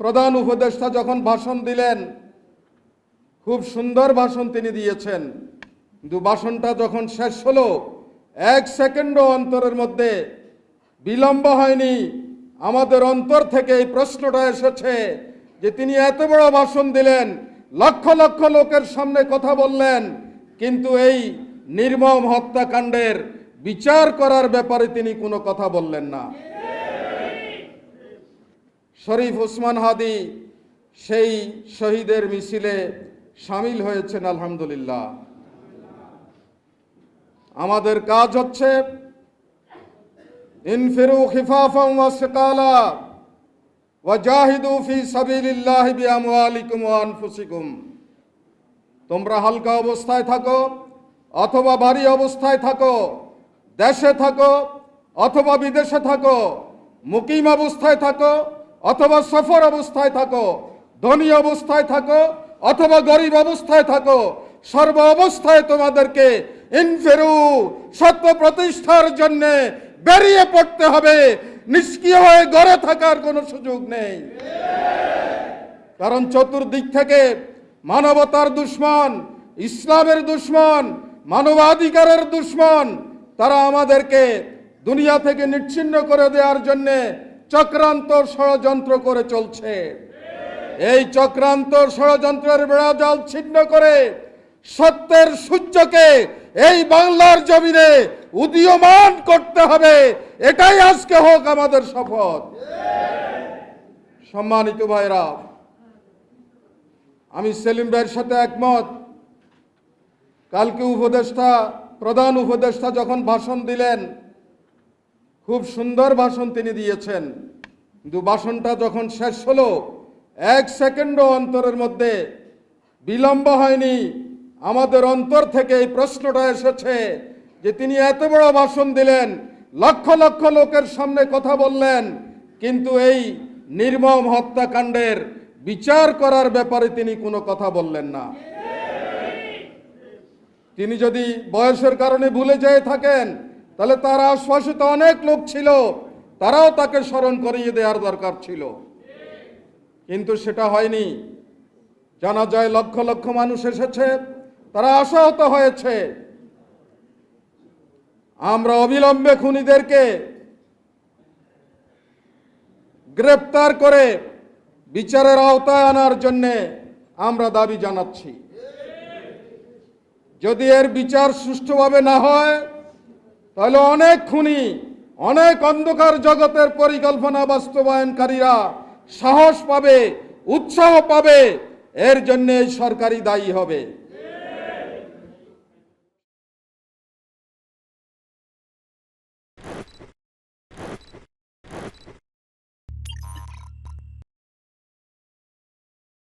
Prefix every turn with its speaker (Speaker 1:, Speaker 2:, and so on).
Speaker 1: প্রধান উপদেষ্টা যখন ভাষণ দিলেন, খুব সুন্দর ভাষণ তিনি দিয়েছেন, কিন্তু ভাষণটা যখন শেষ হলো, 1 সেকেন্ডও অন্তরের মধ্যে বিলম্ব হয়নি। আমাদের অন্তর থেকে এই প্রশ্নটা এসেছে যে তিনি এত বড় ভাষণ দিলেন, লক্ষ লক্ষ লোকের সামনে কথা বললেন, কিন্তু এই নির্মম হত্যাকাণ্ডের বিচার করার ব্যাপারে তিনি কোনো কথা বললেন না। শরীফ ওসমান হাদি সেই শহীদের মিছিলে শামিল হয়েছেন, আলহামদুলিল্লাহ। আমাদের কাজ হচ্ছে ইনফিরু খিফাফান ওয়া সিকালা ওয়া জাহিদু ফি সাবিলিল্লাহি বিআমওয়ালিকুম ওয়া আনফুসিকুম। তোমরা হালকা অবস্থায় থাকো অথবা ভারী অবস্থায় থাকো, দেশে থাকো অথবা বিদেশে থাকো, মুকিম অবস্থায় থাকো অথবা সফর অবস্থায় থাকো, ধনী অবস্থায় থাকো অথবা গরিব অবস্থায় থাকো, সর্ব অবস্থায় তোমাদেরকে ইনফিরু, সত্য প্রতিষ্ঠার জন্য বেরিয়ে পড়তে হবে। নিষ্ক্রিয় হয়ে ঘরে থাকার কোনো সুযোগ নেই, কারণ চতুর্দিক থেকে মানবতার দুশমন, ইসলামের দুশমন, মানবাধিকারের দুশমন, তারা আমাদেরকে দুনিয়া থেকে নিচ্ছিন্ন করে দেওয়ার জন্য চক্রান্ত ষড়যন্ত্র করে চলছে। এই চক্রান্ত ষড়যন্ত্রের বেড়াজাল ছিন্ন করে সত্যের সূর্যকে এই বাংলার জমিনে উদীয়মান করতে হবে। এটাই আজকে হোক আমাদের শপথ। সম্মানিত ভাইরা, আমি সেলিম ভাইয়ের সাথে একমত। কালকে প্রধান উপদেষ্টা যখন ভাষণ দিলেন, খুব সুন্দর ভাষণ তিনি দিয়েছেন, কিন্তু ভাষণটা যখন শেষ হলো, 1 সেকেন্ডও অন্তরের মধ্যে বিলম্ব হয়নি। আমাদের অন্তর থেকে এই প্রশ্নটা এসেছে যে তিনি এত বড় ভাষণ দিলেন, লক্ষ লক্ষ লোকের সামনে কথা বললেন, কিন্তু এই নির্মম হত্যাকাণ্ডের বিচার করার ব্যাপারে তিনি কোনো কথা বললেন না। তিনি যদি বয়সের কারণে ভুলে যেয়ে থাকেন, তাহলে তার আশপাশে তো অনেক লোক ছিল, তারাও তাকে স্মরণ করিয়ে দেওয়ার দরকার ছিল, কিন্তু সেটা হয়নি। জানা যায় লক্ষ লক্ষ মানুষ এসেছে, তারা আশাহত হয়েছে। আমরা অবিলম্বে খুনিদেরকে গ্রেপ্তার করে বিচারের আওতায় আনার জন্য আমরা দাবি জানাচ্ছি। যদি এর বিচার সুষ্ঠুভাবে না হয়, তাহলে অনেক খুনি, অনেক অন্ধকার জগতের পরিকল্পনা বাস্তবায়নকারীরা সাহস পাবে, উৎসাহ পাবে, এর জন্য সরকারই দায়ী হবে।